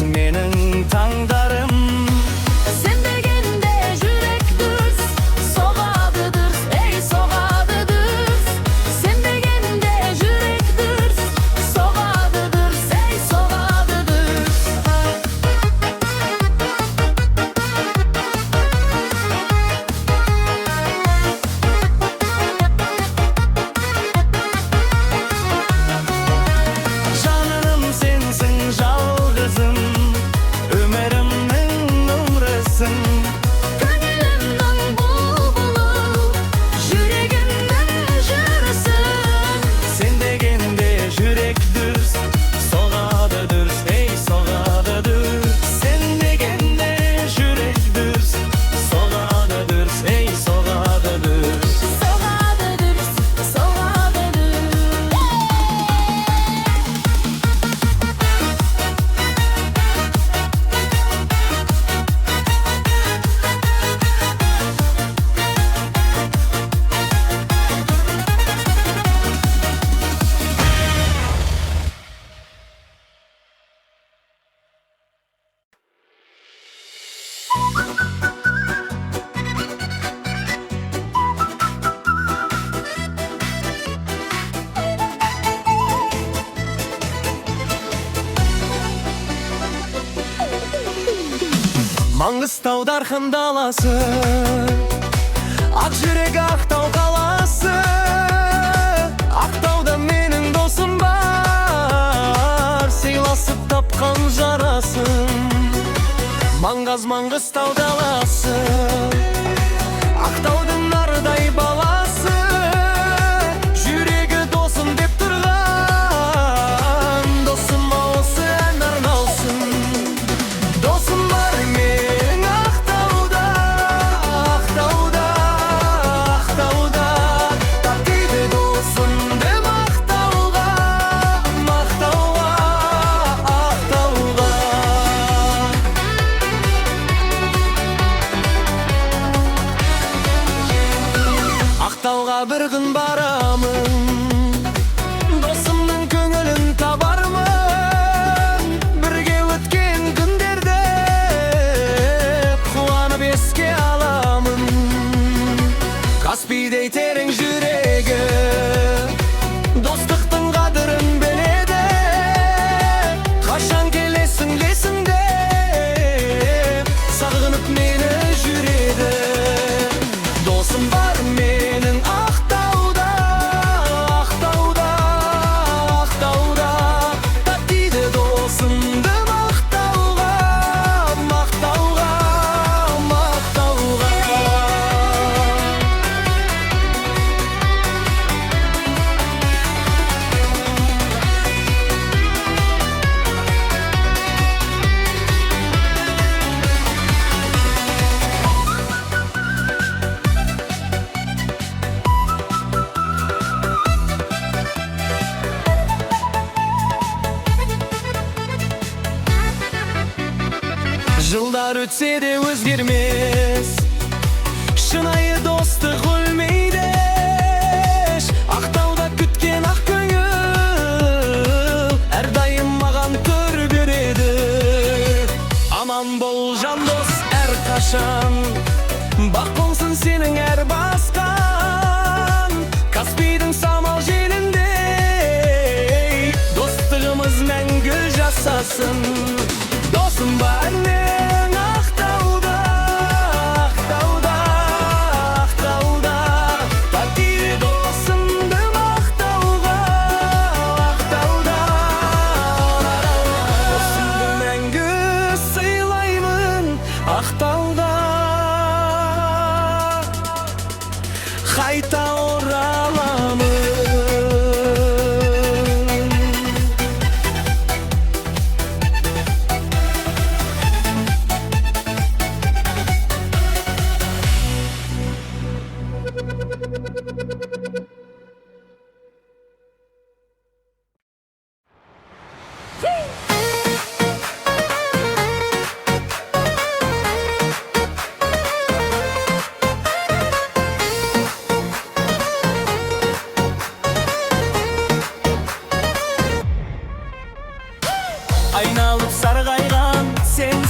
menin tangdarım. Sen degende jürek dürs, soğadı dürs, ey soğadı dürs. Sen degende jürek dürs, soğadı dürs, ey soğadı dürs. Canım sensin жалғызым, ömrümün umrısın. Gönlümden bulbulu, yüreğimden jürüsün. Sen degende jürek dürs, soğadı dürs, ey soğadı dürs. Sen degende jürek dürs, soğadı dürs, ey soğadı dürs. Soğadı dürs, soğadı dürs. Mangыстау дархан даласы, ақ жүрек Ақтау қаласы. Ақтауда менің досым бар, сыйласып тапқан жарасын. Маңғаз Маңғыстау даласы, Ақтаудың нардай баласы. Жүрегі досым деп тұрған, досым осы ән арналсын. Досым бар менің Ақтауда, Ақтауда, Ақтауда. Татиды досымды мақтауға, мақтауға, Ақтауға. Ақтауға бір күн барамын, досымның көңілін табармын. Бірге өткен күндерді қуанып еске аламын. Каспийдей терең жүрегі достықтың қадірін біледі. Қашан келесің лесің деп сағынып мені жүреді. Досым бар менің Ақтауда, Ақтауда, Ақтауда. Татиды досымды мақтауға, мақтауға, мақтауға. Жылдар өтсе де өзгермес, шынайы достық өлмейді. Ақтауда күткен ақ көңіл әрдайым маған төр береді. Аман бол жан дос әрқашан, бақ болсын сенің әр басқан. Каспийдің самал желіндей достығымыз мәңгі жасасын. Досым бар менің Ақтауда, Ақтауда, Ақтауда. Татиды досымды мақтауға, Ақтауда. Досымды мәңгі сыйлаймын Ақтауда. Қайта ораламын.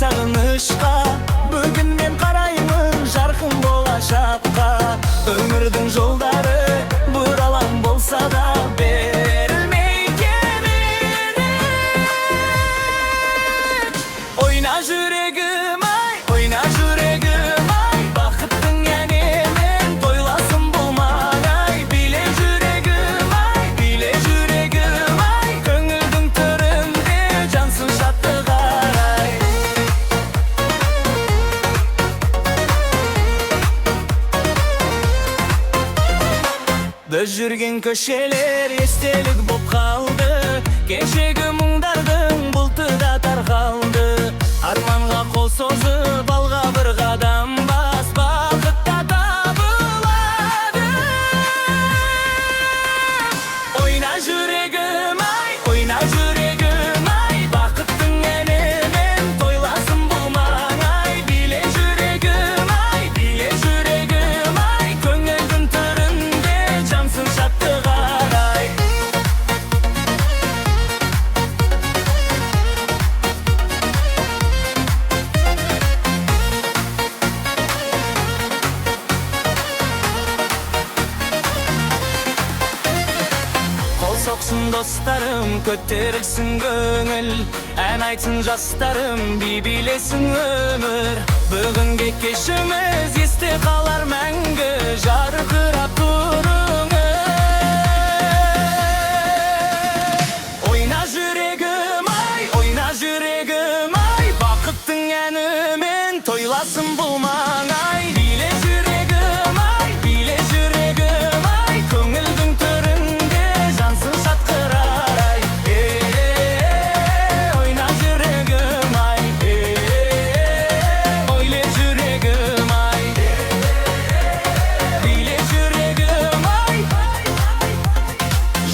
сағынышқа. Бүгін мен қараймын жарқын болашаққа. Өмірдің жолдары бұралаң болса да берілмей кемені. Ойна жүрегім ай, ойна жүрегім ай, бақыттың әнемен тойласын бұл маңай. Биле жүрегім ай, биле жүрегім ай, көңілдің түрінде жансың шаттық арай. Біз жүрген көшелер естелік боп қалды, кешегі мұңдардың бұлты да тарқалды. Арманға қол созып алға бір қадам бас, бақытта табылады. Ойна жүрегім ай, ойна жүрегім ай, бақыттың әнемен тойласын бұл маңай. Биле жүрегім ай, биле жүрегім ай, көңілдің түрінде жансың шаттық арай. Қол соқсын достарым, көтерілсін көңіл, ән айтсын жастарым, би билесін өмір. Бүгінгі кешіміз есте қалар мәңгі, жарқырап тұрыңыз. Ойна жүрегім ай, ойна жүрегім ай, бақыттың әнімен тойласын бұл маңай. Биле жүрегім ай, биле жүрегім ай, көңілдің түрінде жансың шаттық арай. Ойна жүрегім ай, ойле жүрегім ай, биле жүрегім ай,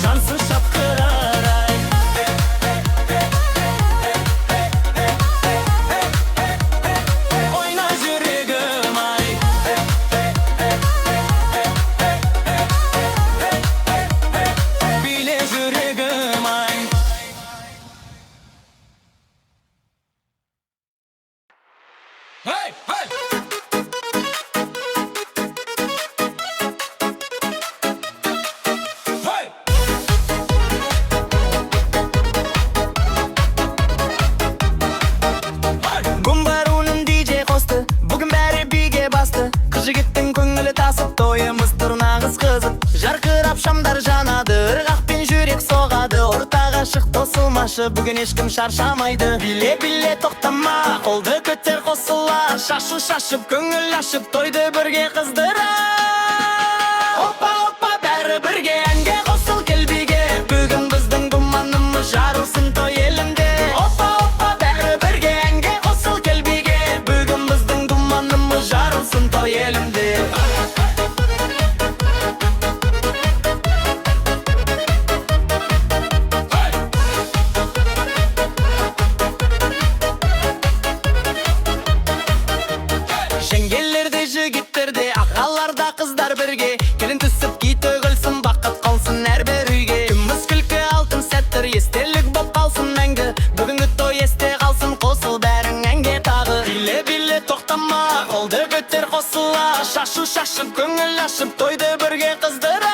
жансың шаттық арай. Oyna жүрегім ай, биле жүрегім ай. Hey, hey! Hey! Гумбаруның DJ қосты, бүгін бәрі биге басты. Қыз-жігіттің көңілі тасып, тойымыз тұрнағыз қызып. Жарқырап шамдар жанады, ырғақпен жүрек соғады. Ортаға шық тосылмашы, бүгін ешкім шаршамайды. Биле-биле тоқтама, қолды көтер қосыла. Шашу шашып, көңіл ашып, тойды бірге қыздыра. Опа-опа, бәрі бірге әнге қосыл кел биге. Бүгін біздің думанымыз жарылсын той елінде. Опа-опа, бәрі бірге әнге қосыл кел биге. Бүгін біздің думанымыз жарылсын той елінде. Жеңгелерде, жігіттерде, ағаларда қыздар бірге. Келін түсіп ки төгілсін, бақыт қалсын әрбір үйге. Күміс күлкі алтын сәттер естелік боп қалсын мәңгі. Бүгінгі той есте қалсын, қосыл бәрің әнге тағы. Биле-биле тоқтама, қолды көтер қосыла. Шашу шашып, көңіл ашып, тойды бірге қыздыра.